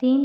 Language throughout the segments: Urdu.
3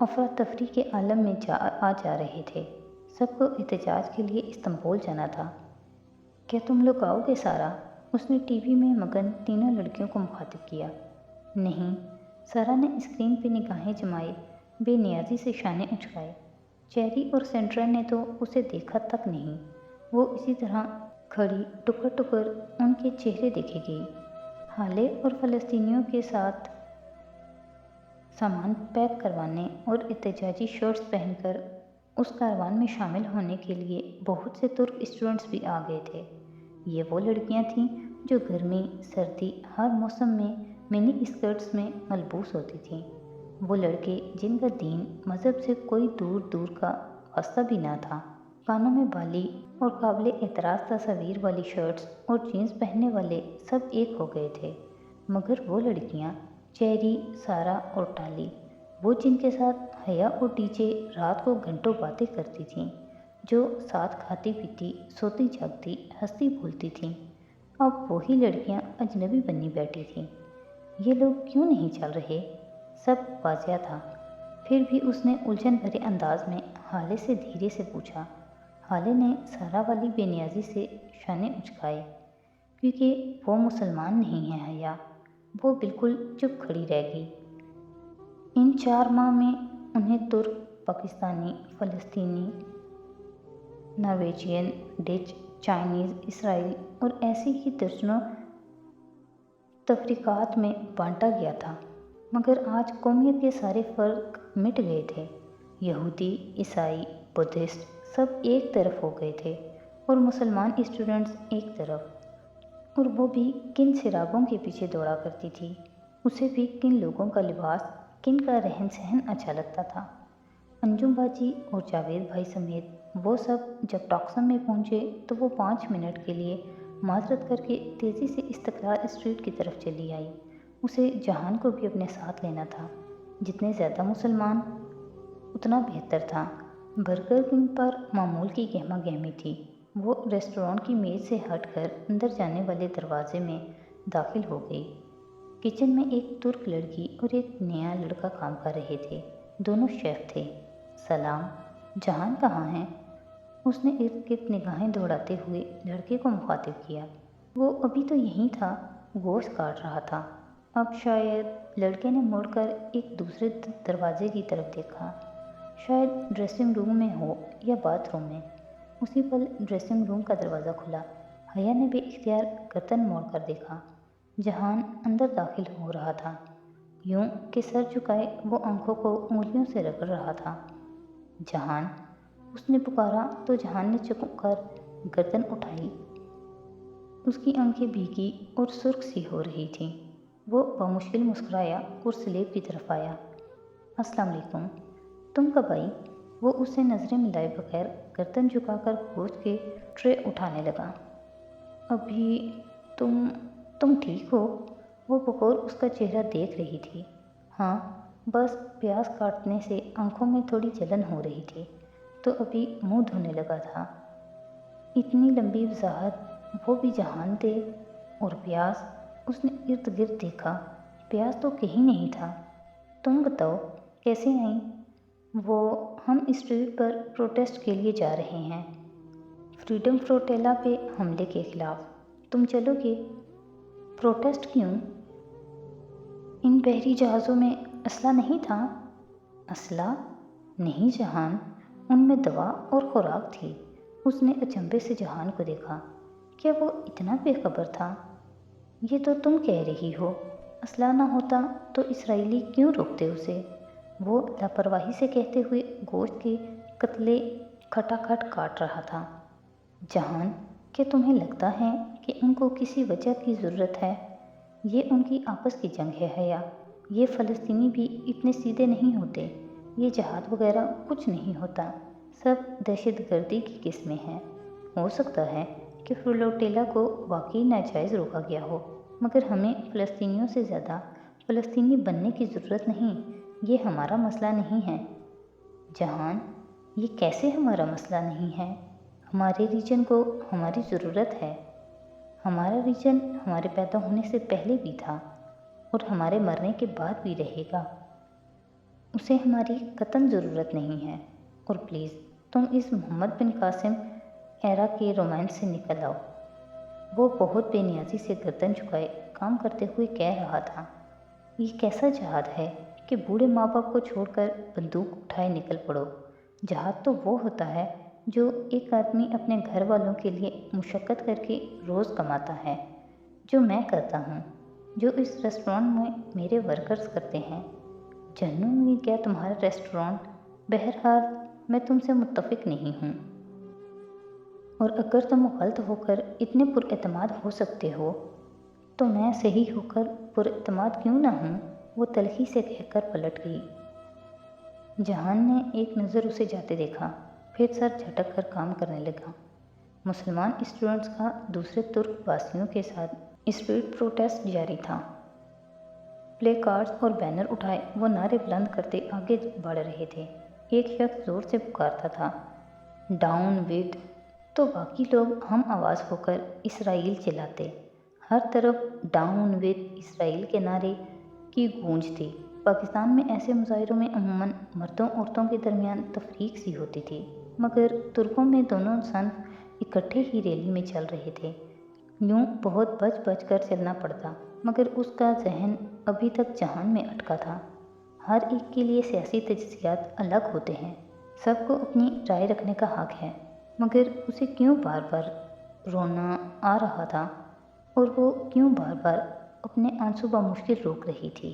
افراتفری کے عالم میں آ جا رہے تھے۔ سب کو احتجاج کے لیے استنبول جانا تھا۔ کیا تم لوگ آؤ گے سارا؟ اس نے ٹی وی میں مگن تینوں لڑکیوں کو مخاطب کیا۔ نہیں، سارا نے اسکرین پہ نگاہیں جمائے، بے نیازی سے شانے اچکائے۔ چیری اور سینڈرا نے تو اسے دیکھا تک نہیں، وہ اسی طرح کھڑی ٹکر ٹکر ان کے چہرے دیکھے گئی۔ ہالے اور فلسطینیوں کے ساتھ سامان پیک کروانے اور احتجاجی شرٹس پہن کر اس کاروان میں شامل ہونے کے لیے بہت سے ترک اسٹوڈنٹس بھی آ گئے تھے۔ یہ وہ لڑکیاں تھیں جو گرمی سردی ہر موسم میں منی اسکرٹس میں ملبوس ہوتی تھیں، وہ لڑکے جن کا دین مذہب سے کوئی دور دور کا واسطہ بھی نہ تھا۔ کانوں میں بالی اور قابل اعتراض تصاویر والی شرٹس اور جینز پہننے والے سب ایک ہو گئے تھے، مگر وہ لڑکیاں، چیری، سارا اور ٹالی، وہ جن کے ساتھ حیا اور ٹی جے رات کو گھنٹوں باتیں کرتی تھیں، جو ساتھ کھاتی پیتی، سوتی جاگتی، ہنستی بولتی تھیں، اب وہی لڑکیاں اجنبی بنی بیٹھی تھیں۔ یہ لوگ کیوں نہیں چل رہے؟ سب واضح تھا، پھر بھی اس نے الجھن بھرے انداز میں ہالے سے دھیرے سے پوچھا۔ ہالے نے سارا والی بے نیازی سے شانے اچکائے، کیونکہ وہ مسلمان نہیں ہے حیا۔ وہ بالکل چپ کھڑی رہ گئی۔ ان 4 ماہ میں انہیں ترک، پاکستانی، فلسطینی، نارویجین، ڈچ، چائنیز، اسرائیلی اور ایسی ہی درجنوں تفریقات میں بانٹا گیا تھا، مگر آج قومیت کے سارے فرق مٹ گئے تھے۔ یہودی، عیسائی، بدھسٹ سب ایک طرف ہو گئے تھے اور مسلمان اسٹوڈنٹس ایک طرف۔ اور وہ بھی کن سرابوں کے پیچھے دوڑا کرتی تھی، اسے بھی کن لوگوں کا لباس، کن کا رہن سہن اچھا لگتا تھا۔ انجم باجی اور جاوید بھائی سمیت وہ سب جب ٹاکسم میں پہنچے تو وہ 5 منٹ کے لیے معذرت کر کے تیزی سے استقلال اسٹریٹ کی طرف چلی آئی۔ اسے جہان کو بھی اپنے ساتھ لینا تھا، جتنے زیادہ مسلمان اتنا بہتر تھا۔ برگر کنگ پر معمول کی گہما گہمی تھی۔ وہ ریسٹورانٹ کی میز سے ہٹ کر اندر جانے والے دروازے میں داخل ہو گئی۔ کچن میں ایک ترک لڑکی اور ایک نیا لڑکا کام کر رہے تھے، دونوں شیف تھے۔ سلام، جہان کہاں ہیں؟ اس نے ارد گرد نگاہیں دوڑاتے ہوئے لڑکے کو مخاطب کیا۔ وہ ابھی تو یہیں تھا، گوشت کاٹ رہا تھا۔ اب شاید، لڑکے نے مڑ کر ایک دوسرے دروازے کی طرف دیکھا، شاید ڈریسنگ روم میں ہو یا باتھ روم میں۔ اسی پل ڈریسنگ روم کا دروازہ کھلا۔ حیا نے بے اختیار گردن موڑ کر دیکھا۔ جہان اندر داخل ہو رہا تھا، یوں کہ سر جھکائے وہ آنکھوں کو انگلیوں سے رگڑ رہا تھا۔ جہان، اس نے پکارا تو جہان نے چپ کر گردن اٹھائی۔ اس کی آنکھیں بھیگی اور سرخ سی ہو رہی تھیں۔ وہ بمشکل مسکرایا اور سلیب کی طرف آیا۔ السلام علیکم، تم کب آئی؟ وہ اس سے نظریں ملائے بغیر گردن جھکا کر گوشت کے ٹرے اٹھانے لگا۔ ابھی تم ٹھیک ہو؟ وہ بغور اس کا چہرہ دیکھ رہی تھی۔ ہاں، بس پیاز کاٹنے سے آنکھوں میں تھوڑی جلن ہو رہی تھی، تو ابھی منہ دھونے لگا تھا۔ اتنی لمبی وضاحت، وہ بھی جہان دے، اور پیاز؟ اس نے ارد گرد دیکھا، پیاز تو کہیں نہیں تھا۔ تم بتاؤ، کیسے آئیں؟ ہم اسٹریٹ پر پروٹیسٹ کے لیے جا رہے ہیں، فریڈم فلوٹیلا پہ حملے کے خلاف۔ تم چلو گے؟ پروٹیسٹ کیوں؟ ان بحری جہازوں میں اسلحہ نہیں تھا؟ اسلحہ؟ نہیں جہان، ان میں دوا اور خوراک تھی۔ اس نے اچنبھے سے جہان کو دیکھا۔ کیا وہ اتنا بے خبر تھا؟ یہ تو تم کہہ رہی ہو، اسلحہ نہ ہوتا تو اسرائیلی کیوں روکتے اسے؟ وہ لاپرواہی سے کہتے ہوئے گوشت کے قطلے کھٹاکھٹ کاٹ رہا تھا۔ جہان، کیا تمہیں لگتا ہے کہ ان کو کسی وجہ کی ضرورت ہے؟ یہ ان کی آپس کی جنگ ہے حیا۔ یہ فلسطینی بھی اتنے سیدھے نہیں ہوتے، یہ جہاد وغیرہ کچھ نہیں ہوتا، سب دہشت گردی کی قسمیں ہیں۔ ہو سکتا ہے کہ فلوٹیلا کو واقعی ناجائز روکا گیا ہو، مگر ہمیں فلسطینیوں سے زیادہ فلسطینی بننے کی ضرورت نہیں، یہ ہمارا مسئلہ نہیں ہے۔ جہان، یہ کیسے ہمارا مسئلہ نہیں ہے؟ ہمارے ریجن کو ہماری ضرورت ہے۔ ہمارا ریجن ہمارے پیدا ہونے سے پہلے بھی تھا اور ہمارے مرنے کے بعد بھی رہے گا۔ اسے ہماری قطعاً ضرورت نہیں ہے، اور پلیز تم اس محمد بن قاسم ایرا کے رومانس سے نکل آؤ۔ وہ بہت بے نیازی سے گردن جھکائے کام کرتے ہوئے کہہ رہا تھا، یہ کیسا جہاد ہے کہ بوڑھے ماں باپ کو چھوڑ کر بندوق اٹھائے نکل پڑو۔ جہاد تو وہ ہوتا ہے جو ایک آدمی اپنے گھر والوں کے لیے مشقت کر کے روز کماتا ہے، جو میں کرتا ہوں، جو اس ریسٹورانٹ میں میرے ورکرز کرتے ہیں۔ جہنم کیا تمہارا ریسٹورانٹ؟ بہرحال میں تم سے متفق نہیں ہوں، اور اگر تم غلط ہو کر اتنے پر اعتماد ہو سکتے ہو تو میں صحیح ہو کر پر اعتماد کیوں نہ ہوں؟ وہ تلخی سے کہہ کر پلٹ گئی۔ جہان نے ایک نظر اسے جاتے دیکھا، پھر سر جھٹک کر کام کرنے لگا۔ مسلمان اسٹوڈنٹس کا دوسرے ترک باسیوں کے ساتھ اسٹریٹ پروٹیسٹ جاری تھا۔ پلے کارڈز اور بینر اٹھائے وہ نعرے بلند کرتے آگے بڑھ رہے تھے۔ ایک شخص زور سے پکارتا تھا، ڈاؤن ود، تو باقی لوگ ہم آواز ہو کر اسرائیل چلاتے۔ ہر طرف ڈاؤن ود اسرائیل کے نعرے کی گونج تھی۔ پاکستان میں ایسے مظاہروں میں عموماً مردوں عورتوں کے درمیان تفریق سی ہوتی تھی، مگر ترکوں میں دونوں صنف اکٹھے ہی ریلی میں چل رہے تھے۔ یوں بہت بچ بچ کر چلنا پڑتا، مگر اس کا ذہن ابھی تک جہان میں اٹکا تھا۔ ہر ایک کے لیے سیاسی تجزیات الگ ہوتے ہیں، سب کو اپنی رائے رکھنے کا حق ہے، مگر اسے کیوں بار بار رونا آ رہا تھا، اور وہ کیوں بار بار اپنے آنسو بمشکل روک رہی تھی؟